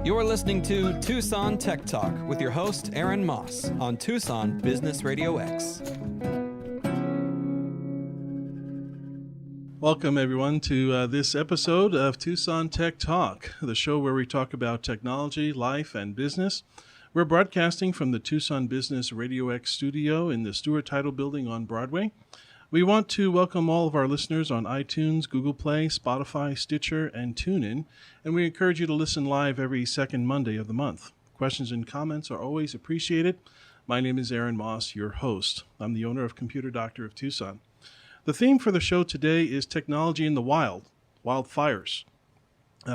You're listening to Tucson Tech Talk with your host, Aaron Moss, on Tucson Business Radio X. Welcome, everyone, to this episode of Tucson Tech Talk, the show where we talk about technology, life, and business. We're broadcasting from the Tucson Business Radio X studio in the Stewart Title Building on Broadway. We want to welcome all of our listeners on iTunes, Google Play, Spotify, Stitcher, and TuneIn, and we encourage you to listen live every second Monday of the month. Questions and comments are always appreciated. My name is Aaron Moss, your host. I'm the owner of Computer Doctor of Tucson. The theme for the show today is technology in the wild, wildfires.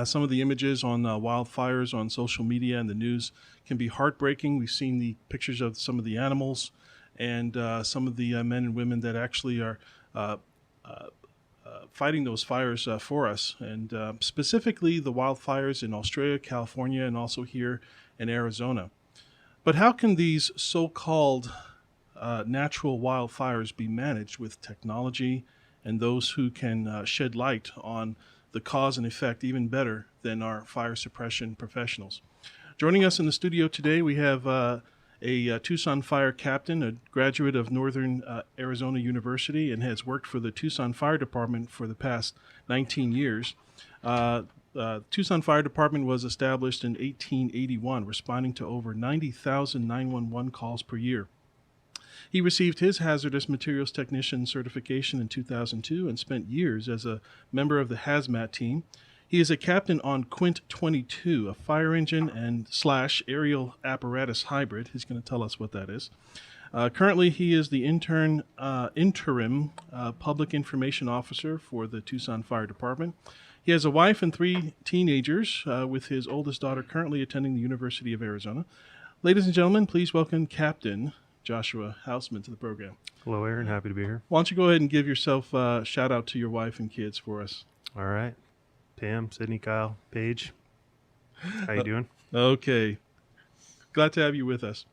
Some of the images on wildfires on social media and the news can be heartbreaking. We've seen the pictures of some of the animals and some of the men and women that actually are fighting those fires for us, and specifically the wildfires in Australia, California, and also here in Arizona. But how can these so-called natural wildfires be managed with technology and those who can shed light on the cause and effect even better than our fire suppression professionals? Joining us in the studio today, we have a Tucson fire captain, a graduate of Northern Arizona University, and has worked for the Tucson Fire Department for the past 19 years. Tucson Fire Department was established in 1881, responding to over 90,000 911 calls per year. He received his hazardous materials technician certification in 2002 and spent years as a member of the hazmat team. He is a captain on Quint 22, a fire engine and / aerial apparatus hybrid. He's going to tell us what that is. Currently, he is the interim public information officer for the Tucson Fire Department. He has a wife and 3 teenagers, with his oldest daughter currently attending the University of Arizona. Ladies and gentlemen, please welcome Captain Joshua Houseman to the program. Hello, Aaron. Happy to be here. Why don't you go ahead and give yourself a shout out to your wife and kids for us? All right. Pam, Sydney, Kyle, Paige. How you doing? Okay. Glad to have you with us.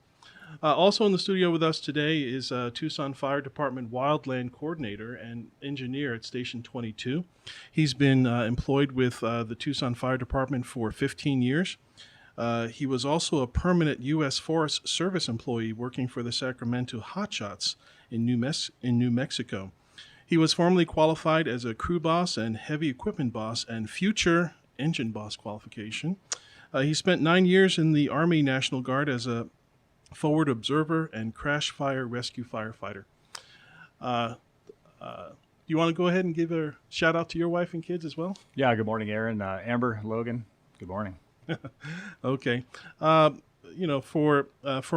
Also in the studio with us today is Tucson Fire Department Wildland Coordinator and Engineer at Station 22. He's been employed with the Tucson Fire Department for 15 years. He was also a permanent U.S. Forest Service employee working for the Sacramento Hotshots in New Mexico. He was formerly qualified as a crew boss and heavy equipment boss and future engine boss qualification. He spent 9 years in the Army National Guard as a forward observer and crash fire rescue firefighter. Do you want to go ahead and give a shout out to your wife and kids as well? Yeah, good morning, Aaron. Amber, Logan, good morning. Okay. For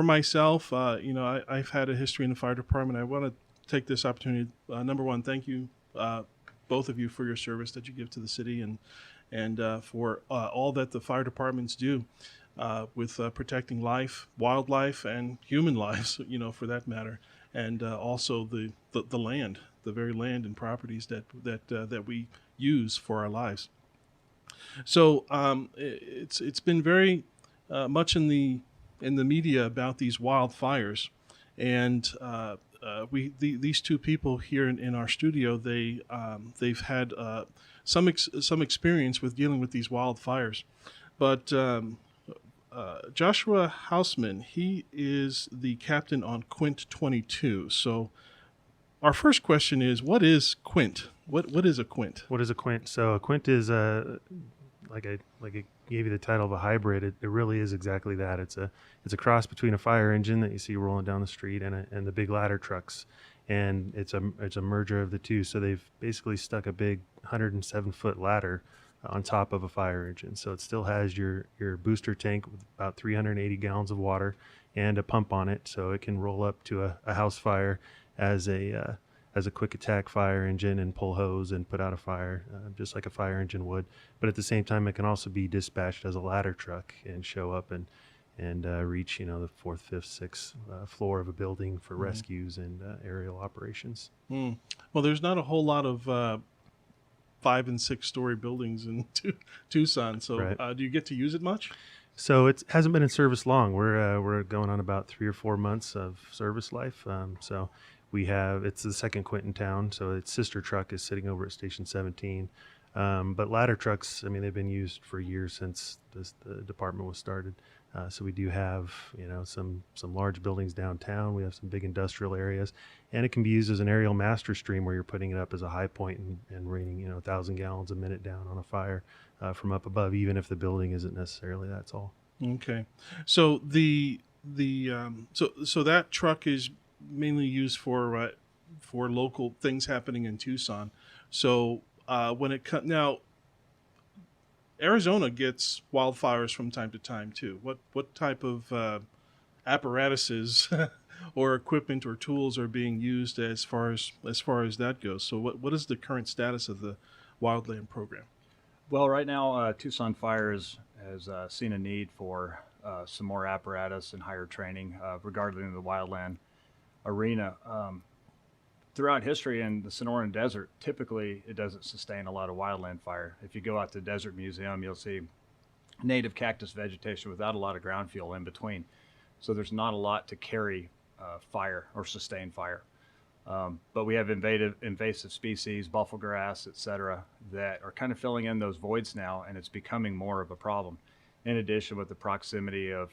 myself, I've had a history in the fire department. I want to take this opportunity. Number one, thank you, both of you, for your service that you give to the city and for all that the fire departments do with protecting life, wildlife, and human lives, for that matter, and also the land, the very land and properties that we use for our lives. So it's been very much in the media about these wildfires, and these two people here in our studio, they've had some experience with dealing with these wildfires. But Joshua Houseman, he is the captain on Quint 22. So our first question is, what is Quint? What is a Quint? What is a Quint? So a Quint is like I gave you the title of a hybrid. It really is exactly that. It's a cross between a fire engine that you see rolling down the street and the big ladder trucks, and it's a merger of the two. So they've basically stuck a big 107-foot ladder on top of a fire engine. So it still has your booster tank with about 380 gallons of water and a pump on it, so it can roll up to a house fire as a quick attack fire engine and pull hose and put out a fire, just like a fire engine would. But at the same time, it can also be dispatched as a ladder truck and show up and reach, the 4th, 5th, 6th floor of a building for rescues and aerial operations. Well, there's not a whole lot of 5- and 6-story buildings in Tucson. So right. Do you get to use it much? So it hasn't been in service long. We're going on about 3 or 4 months of service life. So it's the second Quint in town. So its sister truck is sitting over at Station 17. But ladder trucks, I mean, they've been used for years since the department was started. So we do have, some large buildings downtown. We have some big industrial areas, and it can be used as an aerial master stream where you're putting it up as a high point and raining, 1,000 gallons a minute down on a fire from up above, even if the building isn't necessarily that tall. Okay, so so that truck is mainly used for local things happening in Tucson. So when it now, Arizona gets wildfires from time to time too. What type of apparatuses or equipment or tools are being used as far as that goes? So what is the current status of the Wildland program? Well, right now, Tucson Fires has seen a need for some more apparatus and higher training regarding the wildland arena. Throughout history in the Sonoran Desert, typically it doesn't sustain a lot of wildland fire. If you go out to the Desert Museum, you'll see native cactus vegetation without a lot of ground fuel in between. So there's not a lot to carry fire or sustain fire. But we have invasive species, buffalo grass, etc., that are kind of filling in those voids now, and it's becoming more of a problem. In addition, with the proximity of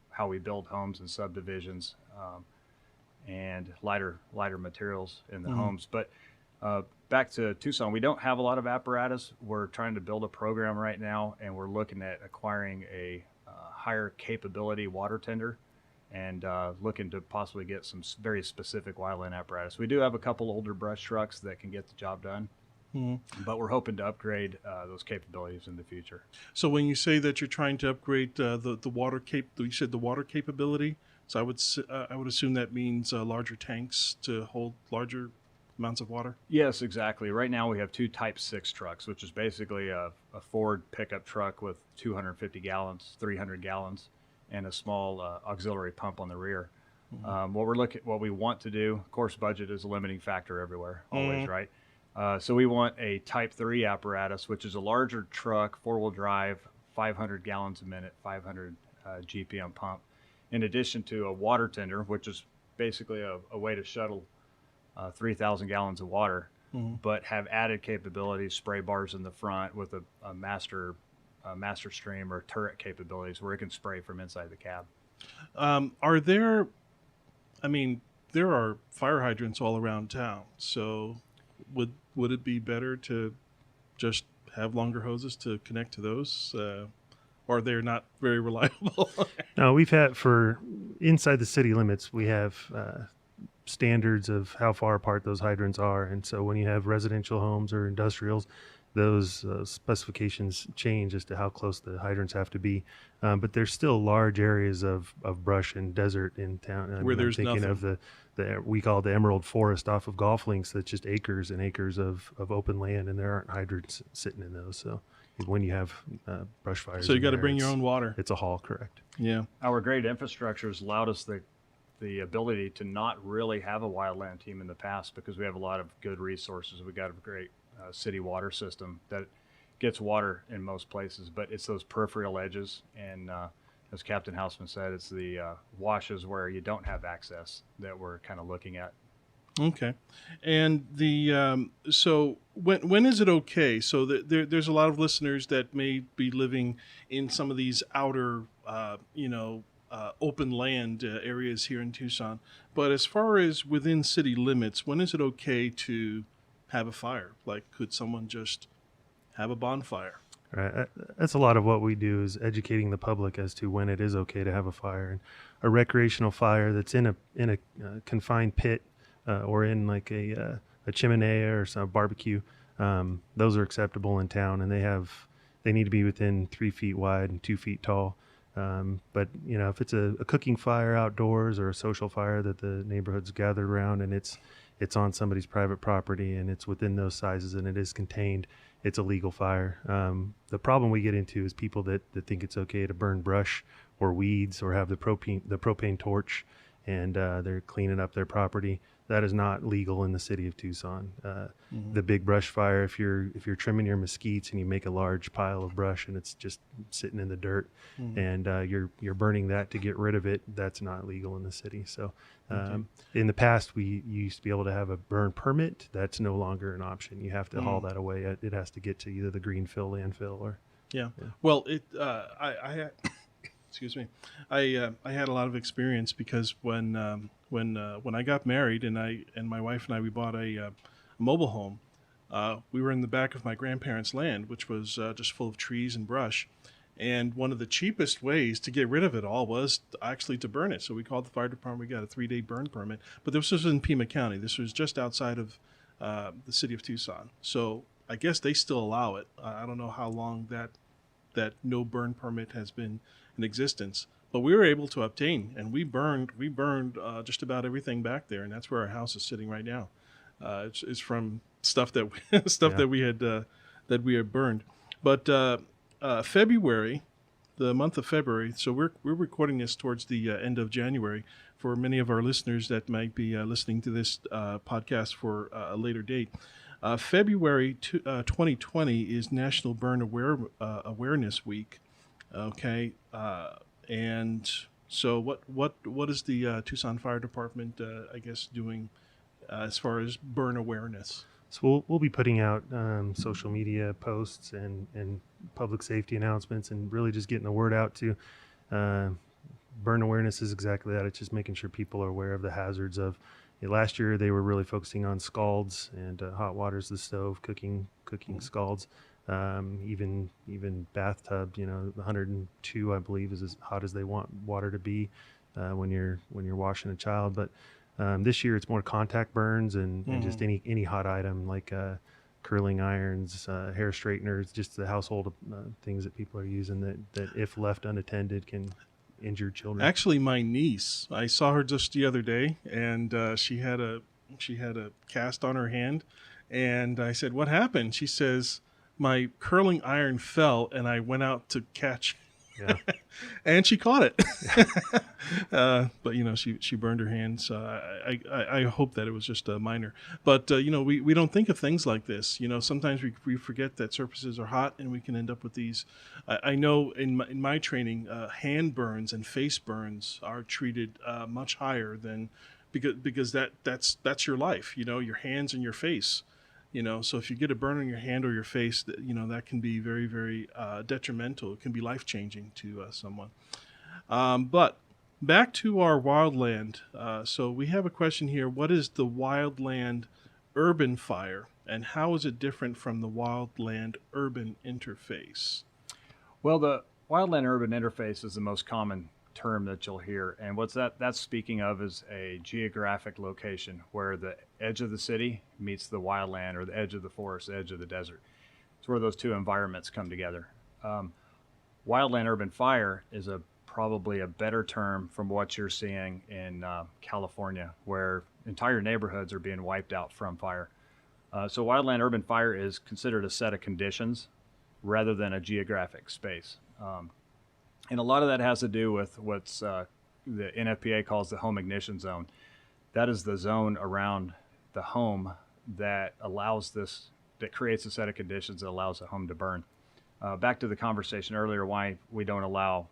how we build homes and subdivisions, and lighter materials in the homes. But back to Tucson, we don't have a lot of apparatus. We're trying to build a program right now, and we're looking at acquiring a higher capability water tender, and looking to possibly get some very specific wildland apparatus. We do have a couple older brush trucks that can get the job done, but we're hoping to upgrade those capabilities in the future. So when you say that you're trying to upgrade the water you said the water capability. So I would assume that means larger tanks to hold larger amounts of water? Yes, exactly. Right now we have two Type 6 trucks, which is basically a Ford pickup truck with 250 gallons, 300 gallons, and a small auxiliary pump on the rear. What we want to do, of course, budget is a limiting factor everywhere, always, right? So we want a Type 3 apparatus, which is a larger truck, four-wheel drive, 500 gallons a minute, 500 GPM pump, in addition to a water tender, which is basically a way to shuttle 3,000 gallons of water, but have added capabilities, spray bars in the front with a master stream or turret capabilities where it can spray from inside the cab. There are fire hydrants all around town, so would it be better to just have longer hoses to connect to those? Or they're not very reliable? No, we've had for inside the city limits, we have standards of how far apart those hydrants are. And so when you have residential homes or industrials, those specifications change as to how close the hydrants have to be. But there's still large areas of brush and desert in town. Where there's I'm thinking nothing. of the we call it the Emerald Forest off of golf links. That's just acres and acres of open land, and there aren't hydrants sitting in those. So when you have brush fires, So you got to bring your own water. It's a haul, correct? Yeah. Our great infrastructure has allowed us the ability to not really have a wildland team in the past because we have a lot of good resources. We got a great city water system that gets water in most places, but it's those peripheral edges, and as Captain Houseman said, it's the washes where you don't have access that we're kind of looking at. Okay, and so when is it okay? So there's a lot of listeners that may be living in some of these outer, open land areas here in Tucson. But as far as within city limits, when is it okay to have a fire? Like, could someone just have a bonfire? Right. That's a lot of what we do is educating the public as to when it is okay to have a fire. And a recreational fire that's in a confined pit or in like a chimney or some barbecue, those are acceptable in town, and they need to be within 3 feet wide and 2 feet tall. But if it's a cooking fire outdoors or a social fire that the neighborhood's gathered around and it's on somebody's private property and it's within those sizes and it is contained, it's a legal fire. The problem we get into is people that think it's okay to burn brush or weeds or have the propane torch, and they're cleaning up their property. that is not legal in the city of Tucson. The big brush fire, if you're trimming your mesquites and you make a large pile of brush and it's just sitting in the dirt, and you're burning that to get rid of it, that's not legal in the city. So in the past, you used to be able to have a burn permit. That's no longer an option. You have to haul that away. It has to get to either the greenfill, landfill, or Well, I excuse me. I had a lot of experience because when I got married and my wife and I, we bought a mobile home. We were in the back of my grandparents' land, which was just full of trees and brush. And one of the cheapest ways to get rid of it all was actually to burn it. So we called the fire department. We got a 3-day burn permit. But this was in Pima County. This was just outside of the city of Tucson. So I guess they still allow it. I don't know how long that no burn permit has been in existence. But we were able to obtain, and we burned just about everything back there, and that's where our house is sitting right now. It's from stuff that we had burned. But February, the month of February. So we're recording this towards the end of January. For many of our listeners that might be listening to this podcast for a later date, February 2020 is National Burn Awareness Week. Okay, and so what is the Tucson Fire Department, I guess, doing as far as burn awareness? So we'll be putting out social media posts and public safety announcements, and really just getting the word out to burn awareness is exactly that. It's just making sure people are aware of the hazards of. Last year they were really focusing on scalds and hot water's the stove, cooking scalds, even bathtub. 102 I believe is as hot as they want water to be when you're washing a child, but this year it's more contact burns and just any hot item like curling irons, hair straighteners, just the household things that people are using that if left unattended can injure children. Actually, my niece, I saw her just the other day, and she had a cast on her hand, and I said, "What happened?" She says, "My curling iron fell, and I went out to catch." Yeah. And she caught it. But she burned her hands. I hope that it was just a minor. But we don't think of things like this. Sometimes we forget that surfaces are hot, and we can end up with these. I know in my training, hand burns and face burns are treated much higher than because that's your life. Your hands and your face. So if you get a burn on your hand or your face, that can be very, very detrimental. It can be life-changing to someone. But back to our wildland. So we have a question here. What is the wildland urban fire, and how is it different from the wildland urban interface? Well, the wildland urban interface is the most common term that you'll hear, and what's that's speaking of is a geographic location where the edge of the city meets the wildland, or the edge of the forest, the edge of the desert. It's where those two environments come together. Wildland urban fire is probably a better term from what you're seeing in California, where entire neighborhoods are being wiped out from fire. So wildland urban fire is considered a set of conditions rather than a geographic space. And a lot of that has to do with what's the NFPA calls the home ignition zone. That is the zone around the home that creates a set of conditions that allows the home to burn. Back to the conversation earlier, why we don't allow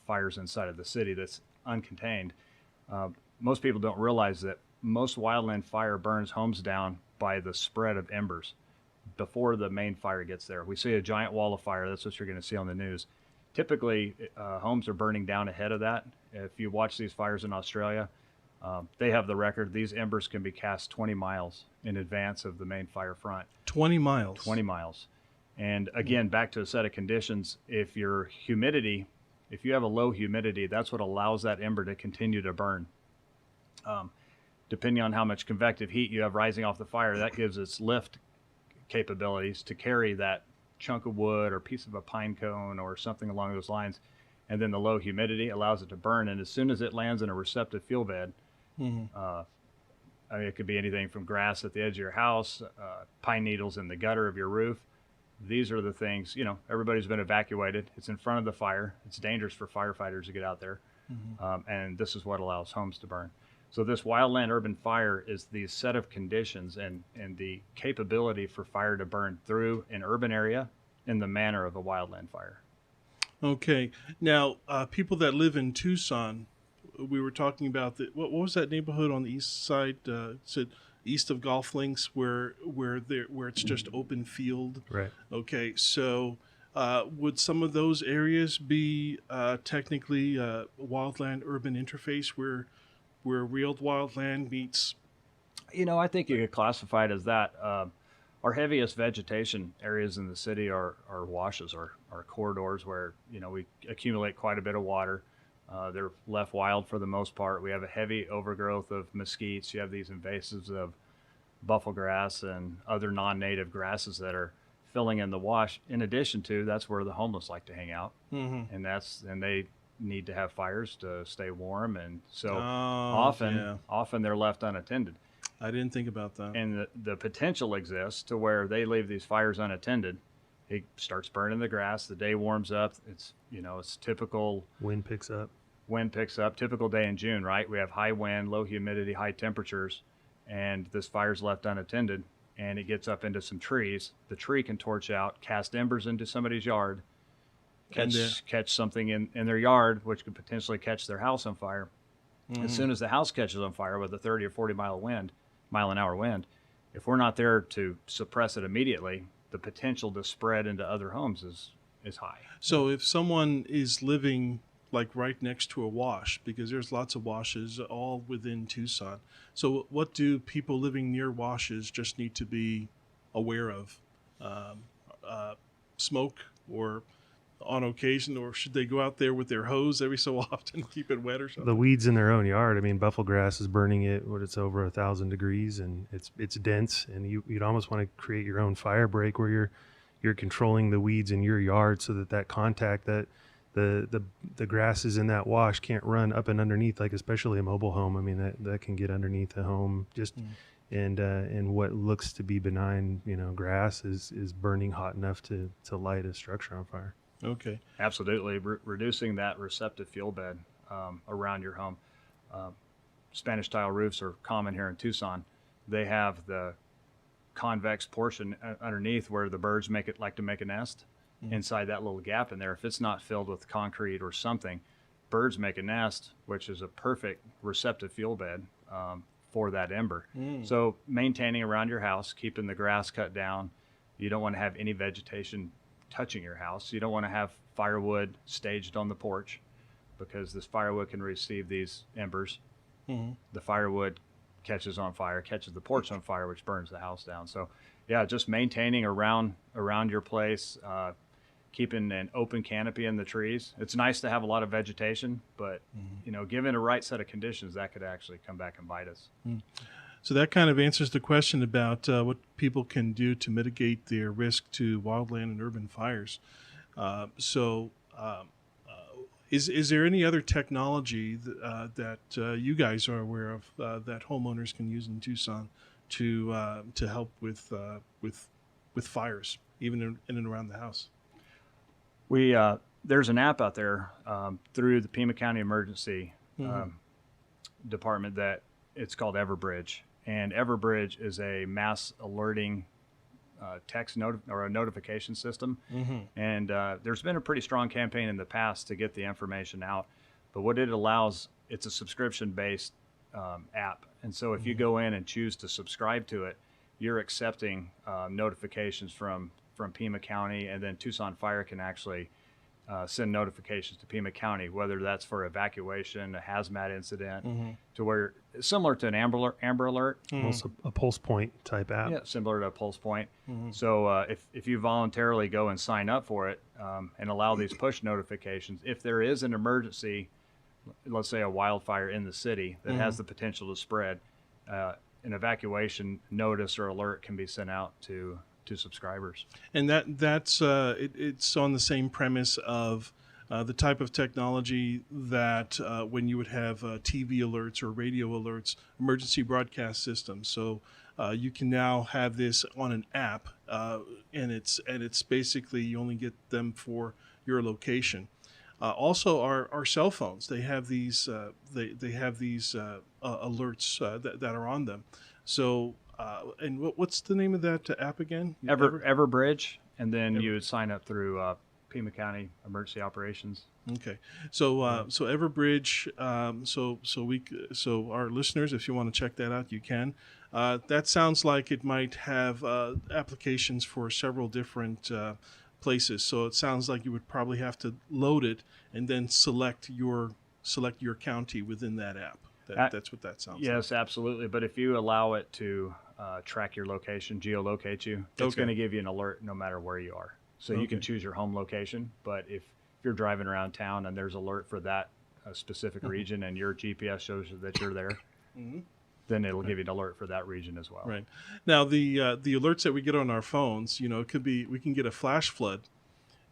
fires inside of the city that's uncontained. Most people don't realize that most wildland fire burns homes down by the spread of embers before the main fire gets there. We see a giant wall of fire. That's what you're going to see on the news. Typically, homes are burning down ahead of that. If you watch these fires in Australia, they have the record. These embers can be cast 20 miles in advance of the main fire front. 20 miles? 20 miles. And again, back to a set of conditions, if you have a low humidity, that's what allows that ember to continue to burn. Depending on how much convective heat you have rising off the fire, that gives its lift capabilities to carry that chunk of wood or piece of a pine cone or something along those lines, and then the low humidity allows it to burn. And as soon as it lands in a receptive fuel bed, it could be anything from grass at the edge of your house, pine needles in the gutter of your roof. These are the things, everybody's been evacuated. It's in front of the fire. It's dangerous for firefighters to get out there. And this is what allows homes to burn. So this wildland urban fire is the set of conditions and the capability for fire to burn through an urban area in the manner of a wildland fire. Okay. Now, people that live in Tucson, we were talking about what was that neighborhood on the east side? Said east of Golf Links, where it's just open field. Right. Okay. So, would some of those areas be technically wildland urban interface, where real wildland meets? I think you could classify it as that. Our heaviest vegetation areas in the city are washes, or corridors where, we accumulate quite a bit of water. They're left wild for the most part. We have a heavy overgrowth of mesquites. You have these invasives of bufflegrass and other non-native grasses that are filling in the wash. In addition to, that's where the homeless like to hang out. Mm-hmm. And they need to have fires to stay warm. And so yeah. often they're left unattended. I didn't think about that. And the potential exists to where they leave these fires unattended. It starts burning the grass. The day warms up. It's typical. Wind picks up. Typical day in June, right? We have high wind, low humidity, high temperatures, and this fire's left unattended, and it gets up into some trees. The tree can torch out, cast embers into somebody's yard, catch something in their yard, which could potentially catch their house on fire. Mm-hmm. As soon as the house catches on fire with a 30 or 40 mile an hour wind, if we're not there to suppress it immediately, the potential to spread into other homes is high. So if someone is living like right next to a wash, because there's lots of washes all within Tucson. So what do people living near washes just need to be aware of? Smoke, or on occasion, or should they go out there with their hose every so often, keep it wet or something? The weeds in their own yard. I mean, bufflegrass is burning it when it's over 1,000 degrees, and it's dense, and you'd almost want to create your own fire break where you're controlling the weeds in your yard, so that contact, that the grasses in that wash can't run up and underneath, like especially a mobile home. I mean, that can get underneath the home just. And what looks to be benign, grass is burning hot enough to light a structure on fire. Okay. Absolutely. Reducing that receptive fuel bed around your home. Spanish tile roofs are common here in Tucson. They have the convex portion underneath where the birds like to make a nest. Mm-hmm. Inside that little gap in there. If it's not filled with concrete or something, birds make a nest, which is a perfect receptive fuel bed for that ember. So maintaining around your house, keeping the grass cut down. You don't want to have any vegetation touching your house. You don't want to have firewood staged on the porch, because this firewood can receive these embers. Mm-hmm. The firewood catches the porch on fire, which burns the house down. So yeah, just maintaining around your place, keeping an open canopy in the trees. It's nice to have a lot of vegetation, but given a right set of conditions, that could actually come back and bite us. So that kind of answers the question about what people can do to mitigate their risk to wildland and urban fires. Is there any other technology that you guys are aware of that homeowners can use in Tucson to help with fires, even in and around the house? There's an app out there through the Pima County Emergency Department that it's called Everbridge, and Everbridge is a mass alerting text or a notification system. Mm-hmm. And there's been a pretty strong campaign in the past to get the information out, but what it allows, it's a subscription-based app, and so if you go in and choose to subscribe to it, you're accepting notifications from Pima County, and then Tucson Fire can actually send notifications to Pima County, whether that's for evacuation, a hazmat incident, to where similar to an Amber Alert. Almost a pulse point type app. Yeah, similar to a pulse point. So if you voluntarily go and sign up for it and allow these push notifications, if there is an emergency, let's say a wildfire in the city that has the potential to spread, an evacuation notice or alert can be sent out to subscribers. And that's it's on the same premise of the type of technology that when you would have TV alerts or radio alerts, emergency broadcast systems. So you can now have this on an app, and it's basically you only get them for your location. Also, our cell phones, they have these they have these alerts that are on them. So, and what's the name of that app again? Everbridge, and then you would sign up through Pima County Emergency Operations. Okay, so so Everbridge, so our listeners, if you want to check that out, you can. That sounds like it might have applications for several different places. So it sounds like you would probably have to load it and then select your county within that app. That's what that sounds like. Yes, absolutely. But if you allow it to track your location, geolocate you, it's going to give you an alert no matter where you are. So you can choose your home location, but if you're driving around town and there's alert for that specific region and your GPS shows that you're there, then it'll give you an alert for that region as well. Right. Now the alerts that we get on our phones, it could be, we can get a flash flood,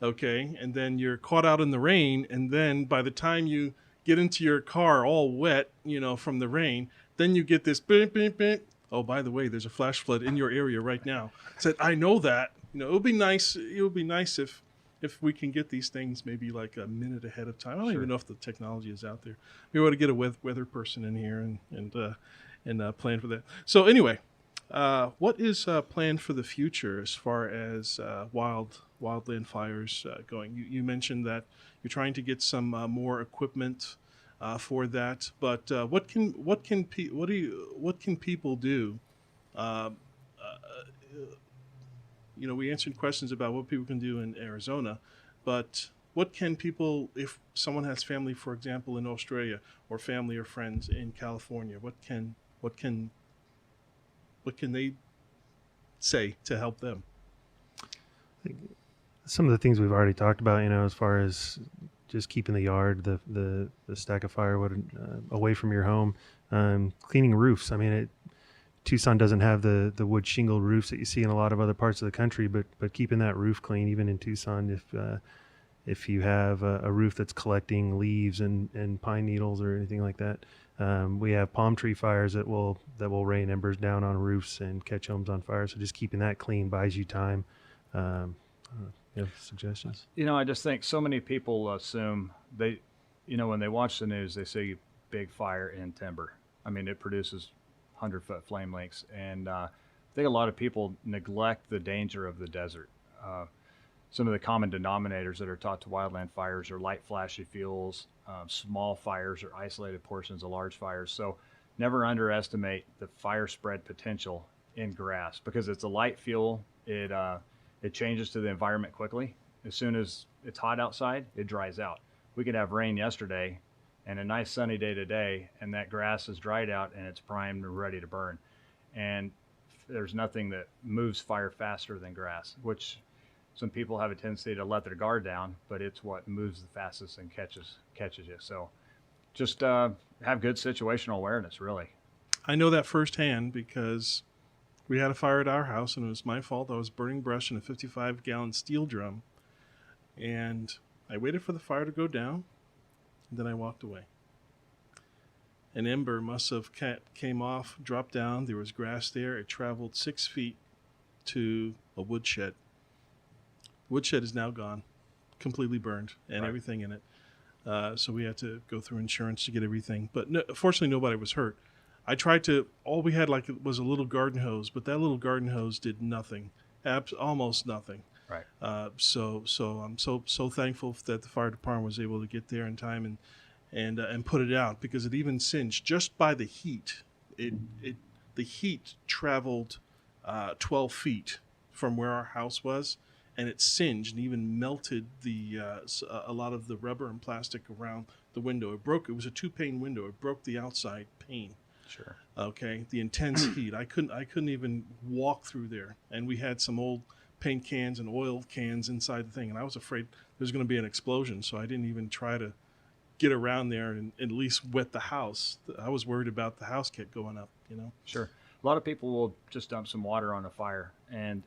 okay, and then you're caught out in the rain, and then by the time you get into your car all wet, from the rain, then you get this beep beep beep. Oh, by the way, there's a flash flood in your area right now. Said, I know that. It would be nice. It would be nice if we can get these things maybe like a minute ahead of time. I don't even know if the technology is out there. We ought to get a weather person in here and plan for that. So anyway, what is planned for the future as far as wildland fires going? You mentioned that you're trying to get some more equipment for that, but what can people do? We answered questions about what people can do in Arizona, but what can people, if someone has family, for example, in Australia, or family or friends in California, what can they say to help them? Some of the things we've already talked about, as far as just keeping the yard, the stack of firewood away from your home, cleaning roofs. I mean, Tucson doesn't have the wood shingle roofs that you see in a lot of other parts of the country, but keeping that roof clean, even in Tucson, if you have a roof that's collecting leaves and pine needles or anything like that, we have palm tree fires that will rain embers down on roofs and catch homes on fire. So just keeping that clean buys you time. You have suggestions? I just think so many people assume when they watch the news, they see big fire in timber. I mean, it produces 100-foot flame lengths, and I think a lot of people neglect the danger of the desert. Some of the common denominators that are taught to wildland fires are light, flashy fuels, small fires, or isolated portions of large fires. So never underestimate the fire spread potential in grass, because it's a light fuel. It changes to the environment quickly. As soon as it's hot outside, it dries out. We could have rain yesterday and a nice sunny day today, and that grass is dried out and it's primed and ready to burn. And there's nothing that moves fire faster than grass, which some people have a tendency to let their guard down, but it's what moves the fastest and catches you. So just have good situational awareness, really. I know that firsthand because we had a fire at our house, and it was my fault. I was burning brush in a 55-gallon steel drum, and I waited for the fire to go down, and then I walked away. An ember must have came off, dropped down. There was grass there. It traveled 6 feet to a woodshed. Woodshed is now gone, completely burned, and everything in it. So we had to go through insurance to get everything. But fortunately, nobody was hurt. I tried to, all we had was a little garden hose, but that little garden hose did nothing, almost nothing. Right. So I'm so thankful that the fire department was able to get there in time and put it out, because it even singed just by the heat. The heat traveled 12 feet from where our house was, and it singed and even melted a lot of the rubber and plastic around the window. It was a 2-pane window. It broke the outside pane. Sure. Okay. The intense heat. I couldn't even walk through there. And we had some old paint cans and oil cans inside the thing, and I was afraid there was going to be an explosion, so I didn't even try to get around there and at least wet the house. I was worried about the house kept going up, Sure. A lot of people will just dump some water on a fire, and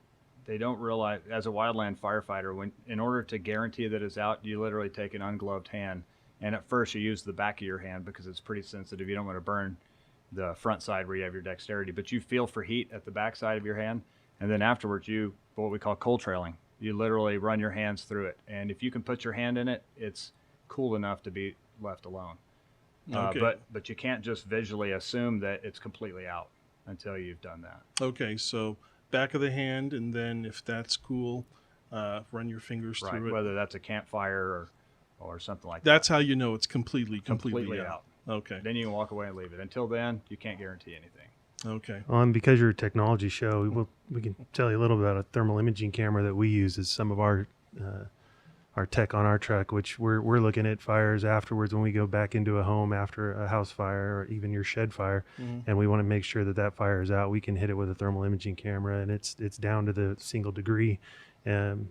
they don't realize, as a wildland firefighter, in order to guarantee that it's out, you literally take an ungloved hand, and at first you use the back of your hand because it's pretty sensitive. You don't want to burn the front side where you have your dexterity, but you feel for heat at the back side of your hand, and then afterwards what we call cold trailing. You literally run your hands through it, and if you can put your hand in it, it's cool enough to be left alone. Okay. But you can't just visually assume that it's completely out until you've done that. Okay, so back of the hand, and then if that's cool, run your fingers Right, through it. whether that's a campfire or something like That's that. how you know it's completely Completely out. out. Okay. Then you can walk away and leave it. Until then, you can't guarantee anything. Okay. And because you're a technology show, we can tell you a little bit about a thermal imaging camera that we use as some of our tech on our truck, which we're looking at fires afterwards when we go back into a home after a house fire or even your shed fire, and we want to make sure that that fire is out. We can hit it with a thermal imaging camera, and it's down to the single degree, and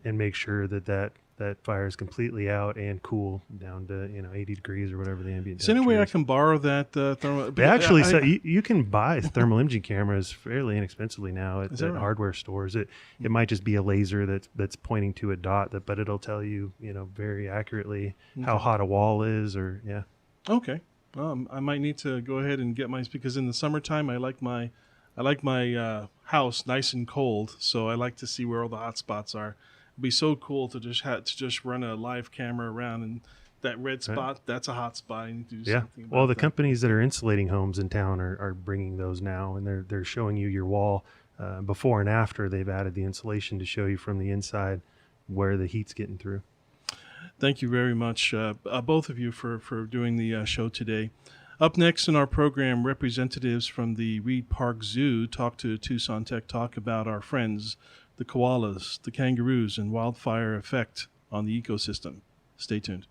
make sure that fire is completely out and cool down to 80 degrees or whatever the ambient Is there any way I temperature is. can borrow that thermal? They actually, so you can buy thermal imaging cameras fairly inexpensively now at Is that right? hardware stores. It might just be a laser that's pointing to a dot, but it'll tell you very accurately how hot a wall is, or yeah. Okay. I might need to go ahead and get mine, because in the summertime I like my house nice and cold, so I like to see where all the hot spots are. It'd be so cool to just run a live camera around, and that red spot, that's a hot spot. I need to do Yeah. something about Well, the that. companies that are insulating homes in town are bringing those now, and they're showing you your wall before and after they've added the insulation to show you from the inside where the heat's getting through. Thank you very much, both of you, for doing the show today. Up next in our program, representatives from the Reed Park Zoo talk to Tucson Tech Talk about our friends, the koalas, the kangaroos, and wildfire effect on the ecosystem. Stay tuned.